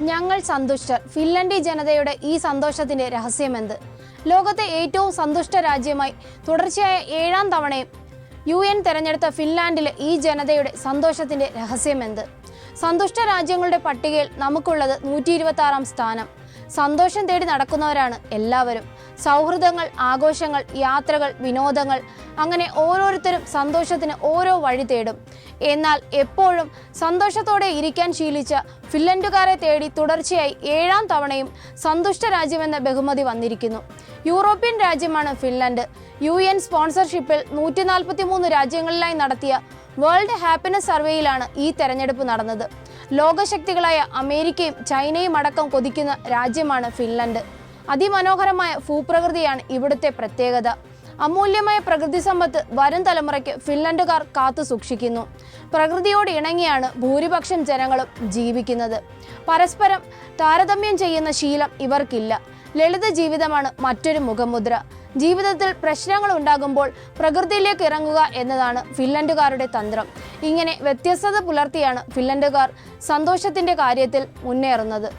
ഞങ്ങൾ സന്തുഷ്ടർ. ഫിൻലൻഡ് ജനതയുടെ ഈ സന്തോഷത്തിന്റെ രഹസ്യമെന്ത്? ലോകത്തെ ഏറ്റവും സന്തുഷ്ട രാജ്യമായി തുടർച്ചയായ 7ാം തവണയും UN തെരഞ്ഞെടുത്ത ഫിൻലാൻഡിലെ ഈ ജനതയുടെ സന്തോഷത്തിന്റെ രഹസ്യമെന്ത്? സന്തുഷ്ട രാജ്യങ്ങളുടെ പട്ടികയിൽ നമുക്കുള്ളത് 126ാം സ്ഥാനം. സന്തോഷം തേടി നടക്കുന്നവരാണ് എല്ലാവരും. സൗഹൃദങ്ങൾ, ആഘോഷങ്ങൾ, യാത്രകൾ, വിനോദങ്ങൾ, അങ്ങനെ ഓരോരുത്തരും സന്തോഷത്തിന് ഓരോ വഴി തേടും. എന്നാൽ എപ്പോഴും സന്തോഷത്തോടെ ഇരിക്കാൻ ശീലിച്ച ഫിൻലൻഡുകാരെ തേടി തുടർച്ചയായി 7ാം തവണയും സന്തുഷ്ട രാജ്യമെന്ന ബഹുമതി വന്നിരിക്കുന്നു. യൂറോപ്യൻ രാജ്യമാണ് ഫിൻലൻഡ്. UN സ്പോൺസർഷിപ്പിൽ 143 രാജ്യങ്ങളിലായി നടത്തിയ വേൾഡ് ഹാപ്പിനെസ് സർവേയിലാണ് ഈ തെരഞ്ഞെടുപ്പ് നടന്നത്. ലോകശക്തികളായ അമേരിക്കയും ചൈനയും അടക്കം കൊതിക്കുന്ന രാജ്യമാണ് ഫിൻലൻഡ്. അതിമനോഹരമായ ഭൂപ്രകൃതിയാണ് ഇവിടുത്തെ പ്രത്യേകത. അമൂല്യമായ പ്രകൃതി സമ്പത്ത് വരും തലമുറയ്ക്ക് ഫിൻലൻഡുകാർ കാത്തു സൂക്ഷിക്കുന്നു. പ്രകൃതിയോട് ഇണങ്ങിയാണ് ഭൂരിപക്ഷം ജനങ്ങളും ജീവിക്കുന്നത്. പരസ്പരം താരതമ്യം ചെയ്യുന്ന ശീലം ഇവർക്കില്ല. ലളിത ജീവിതമാണ് മറ്റൊരു മുഖമുദ്ര. ജീവിതത്തിൽ പ്രശ്നങ്ങൾ ഉണ്ടാകുമ്പോൾ പ്രകൃതിയിലേക്ക് ഇറങ്ങുക എന്നതാണ് ഫിൻലൻഡുകാരുടെ തന്ത്രം. ഇങ്ങനെ വ്യത്യസ്തത പുലർത്തിയാണ് ഫിൻലൻഡുകാർ സന്തോഷത്തിന്റെ കാര്യത്തിൽ മുന്നേറുന്നത്.